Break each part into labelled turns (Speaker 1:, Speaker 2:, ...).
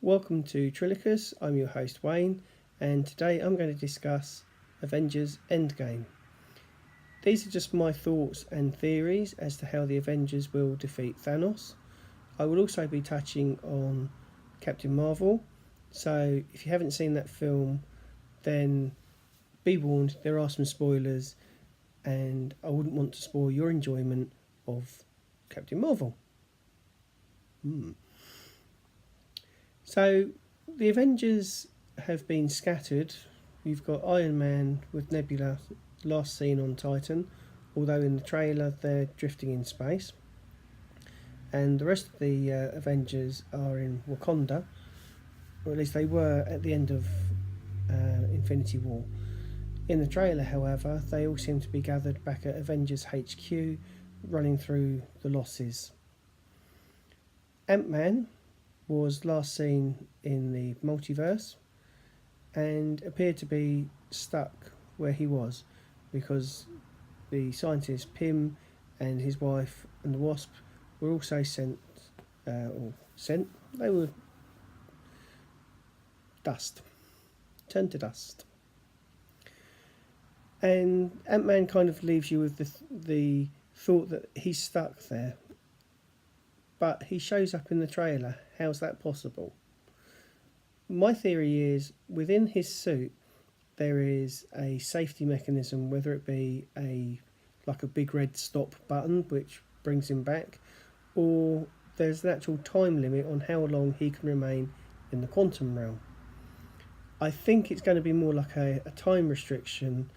Speaker 1: Welcome to Trilicus. I'm your host Wayne, and today I'm going to discuss Avengers Endgame. These are just my thoughts and theories as to how the Avengers will defeat Thanos. I will also be touching on Captain Marvel, so if you haven't seen that film, then be warned, there are some spoilers, and I wouldn't want to spoil your enjoyment of Captain Marvel. So the Avengers have been scattered. You've got Iron Man with Nebula last seen on Titan, although in the trailer they're drifting in space. And the rest of the Avengers are in Wakanda, or at least they were at the end of Infinity War. In the trailer, however, they all seem to be gathered back at Avengers HQ, running through the losses. AntMan was last seen in the multiverse and appeared to be stuck where he was because the scientist Pym and his wife and the Wasp were also sent. They were turned to dust. And Ant-Man kind of leaves you with the thought that he's stuck there. But he shows up in the trailer. How's that possible? My theory is within his suit there is a safety mechanism, whether it be like a big red stop button which brings him back, or there's an actual time limit on how long he can remain in the quantum realm. I think it's going to be more like a time restriction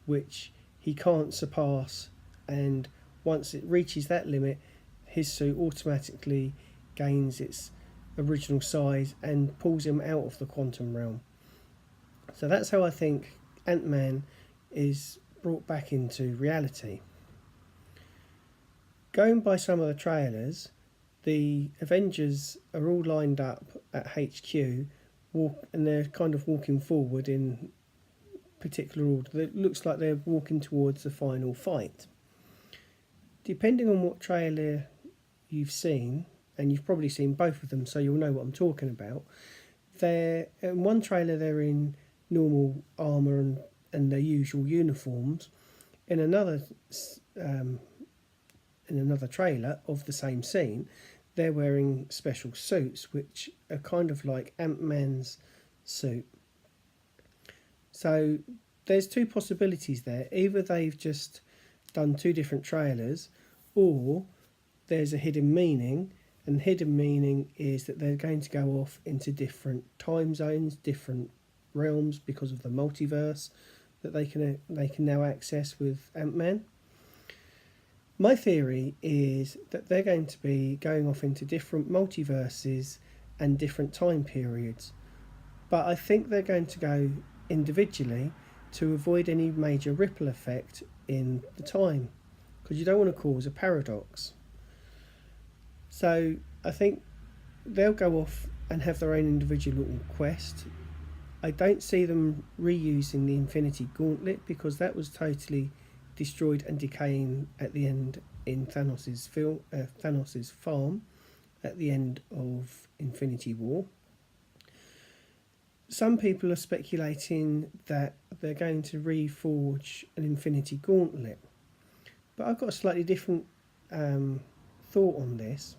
Speaker 1: which he can't surpass, and once it reaches that limit his suit automatically gains its original size and pulls him out of the quantum realm. So that's how I think Ant-Man is brought back into reality. Going by some of the trailers, the Avengers are all lined up at HQ, and they're kind of walking forward in particular order. It looks like they're walking towards the final fight. Depending on what trailer you've seen, and you've probably seen both of them, so you'll know what I'm talking about. In one trailer they're in normal armour and their usual uniforms. In another trailer of the same scene, they're wearing special suits which are kind of like Ant-Man's suit. So there's two possibilities there. Either they've just done two different trailers, or there's a hidden meaning, and the hidden meaning is that they're going to go off into different time zones, different realms, because of the multiverse that they can now access with Ant-Man. My theory is that they're going to be going off into different multiverses and different time periods, but I think they're going to go individually to avoid any major ripple effect in the time, because you don't want to cause a paradox. So I think they'll go off and have their own individual little quest. I don't see them reusing the Infinity Gauntlet because that was totally destroyed and decaying at the end in Thanos's farm at the end of Infinity War. Some people are speculating that they're going to reforge an Infinity Gauntlet, but I've got a slightly different thought on this,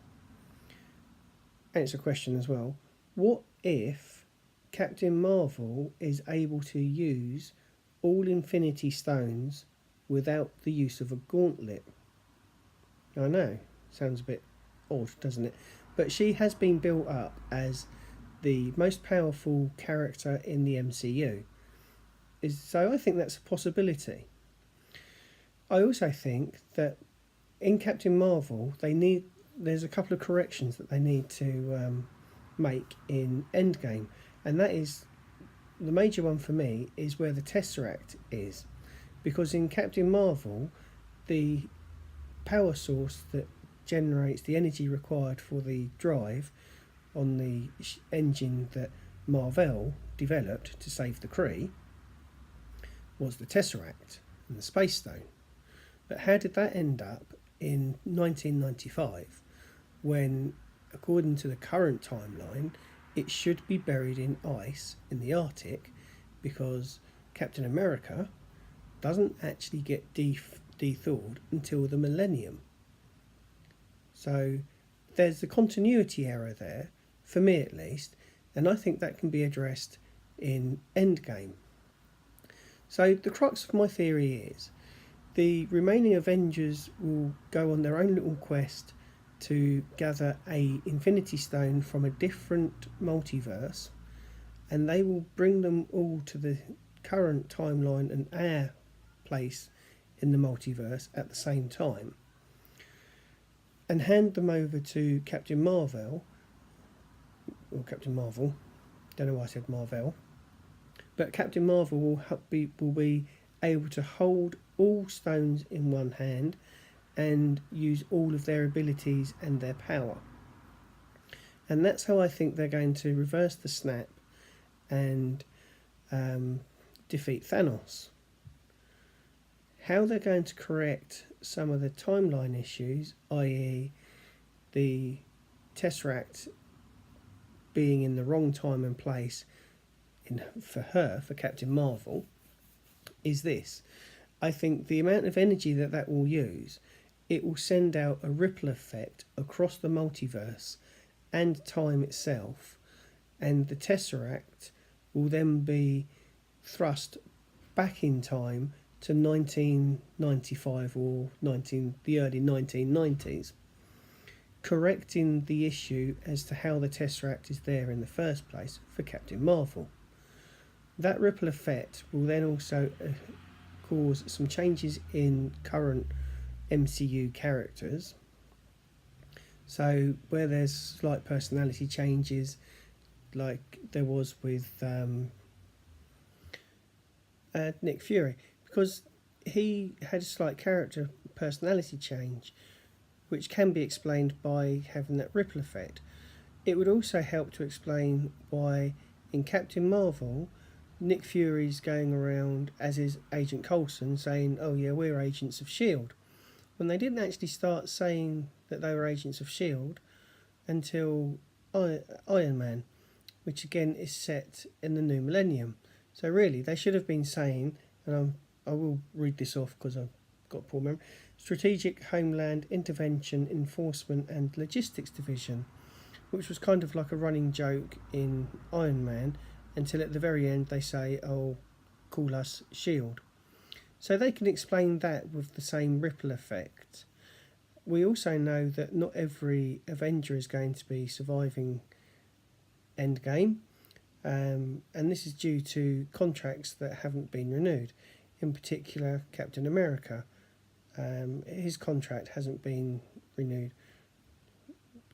Speaker 1: and it's a question as well. What if Captain Marvel is able to use all Infinity Stones without the use of a gauntlet? I know, sounds a bit odd, doesn't it? But she has been built up as the most powerful character in the MCU. So I think that's a possibility. I also think that in Captain Marvel there's a couple of corrections that they need to make in Endgame, and that is, the major one for me is where the Tesseract is, because in Captain Marvel the power source that generates the energy required for the drive on the engine that Marvel developed to save the Kree was the Tesseract and the Space Stone. But how did that end up in 1995 when, according to the current timeline, it should be buried in ice in the Arctic, because Captain America doesn't actually get de-thawed until the millennium. So there's a continuity error there, for me at least, and I think that can be addressed in Endgame. So the crux of my theory is the remaining Avengers will go on their own little quest to gather a Infinity Stone from a different multiverse, and they will bring them all to the current timeline and our place in the multiverse at the same time, and hand them over to Captain Marvel, or Captain Marvel, don't know why I said Marvel, but Captain Marvel will be able to hold all stones in one hand and use all of their abilities and their power. And that's how I think they're going to reverse the snap and defeat Thanos. How they're going to correct some of the timeline issues, i.e. the Tesseract being in the wrong time and place for Captain Marvel, is this. I think the amount of energy that will use, it will send out a ripple effect across the multiverse and time itself, and the Tesseract will then be thrust back in time to 1995 or the early 1990s, correcting the issue as to how the Tesseract is there in the first place for Captain Marvel. That ripple effect will then also cause some changes in current MCU characters. So where there's slight personality changes, like there was with Nick Fury, because he had a slight character personality change, which can be explained by having that ripple effect. It would also help to explain why in Captain Marvel, Nick Fury's going around as is Agent Coulson saying, oh yeah, we're agents of S.H.I.E.L.D., when they didn't actually start saying that they were agents of S.H.I.E.L.D. until Iron Man, which again is set in the new millennium. So really, they should have been saying, and I will read this off because I've got poor memory, Strategic Homeland Intervention Enforcement and Logistics Division, which was kind of like a running joke in Iron Man, until at the very end they say, oh, call us S.H.I.E.L.D. So they can explain that with the same ripple effect. We also know that not every Avenger is going to be surviving Endgame, and this is due to contracts that haven't been renewed. In particular, Captain America, his contract hasn't been renewed.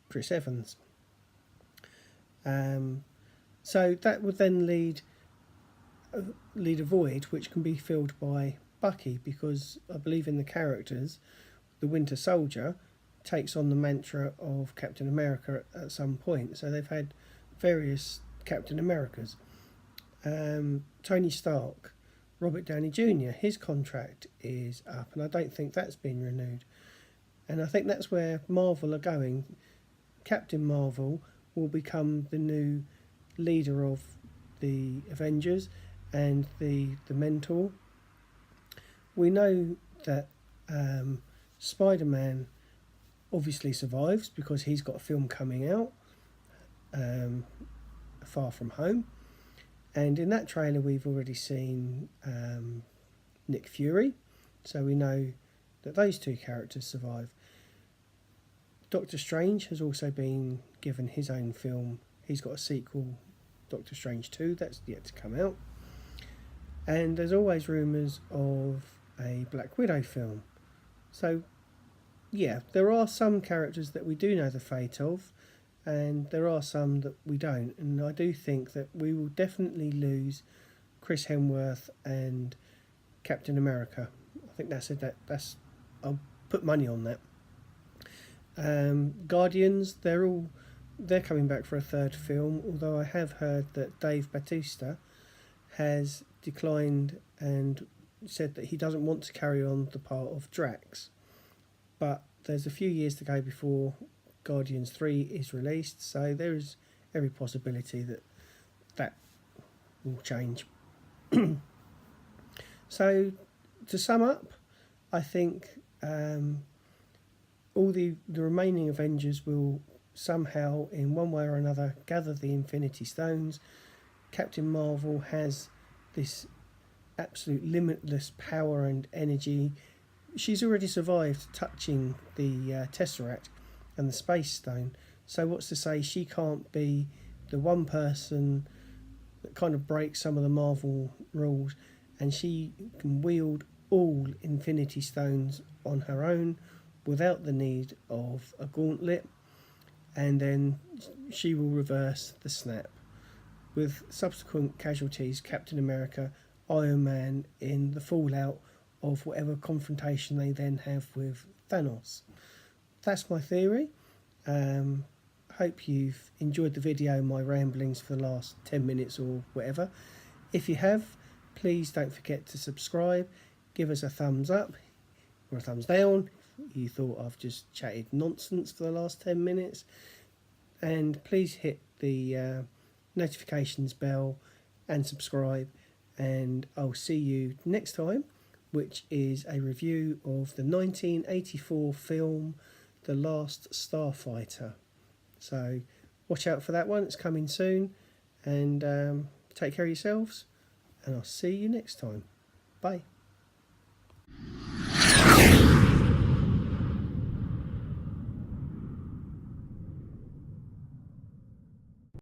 Speaker 1: Chris Evans. So that would then lead a void which can be filled by Bucky, because I believe in the characters, the Winter Soldier takes on the mantra of Captain America at some point. So they've had various Captain Americas. Tony Stark, Robert Downey Jr., his contract is up, and I don't think that's been renewed. And I think that's where Marvel are going. Captain Marvel will become the new leader of the Avengers and the mentor. We know that Spider-Man obviously survives because he's got a film coming out, Far From Home, and in that trailer we've already seen Nick Fury, so we know that those two characters survive. Doctor Strange has also been given his own film. He's got a sequel, Doctor Strange 2, that's yet to come out. And there's always rumours of a Black Widow film. So, yeah, there are some characters that we do know the fate of, and there are some that we don't. And I do think that we will definitely lose Chris Hemsworth and Captain America. I think that's I'll put money on that. Guardians, they're coming back for a third film, although I have heard that Dave Bautista has declined and said that he doesn't want to carry on the part of Drax. But there's a few years to go before Guardians 3 is released, so there is every possibility that that will change. So, to sum up, I think all the remaining Avengers will somehow, in one way or another, gather the Infinity Stones. Captain Marvel has this absolute limitless power and energy. She's already survived touching the Tesseract and the Space Stone, so what's to say she can't be the one person that kind of breaks some of the Marvel rules, and she can wield all Infinity Stones on her own without the need of a gauntlet, and then she will reverse the snap with subsequent casualties, Captain America, Iron Man, in the fallout of whatever confrontation they then have with Thanos. That's my theory. Hope you've enjoyed the video, my ramblings for the last 10 minutes or whatever. If you have, please don't forget to subscribe, give us a thumbs up or a thumbs down if you thought I've just chatted nonsense for the last 10 minutes, and please hit the notifications bell and subscribe, and I'll see you next time, which is a review of the 1984 film The Last Starfighter. So watch out for that one, it's coming soon, and take care of yourselves, and I'll see you next time. Bye.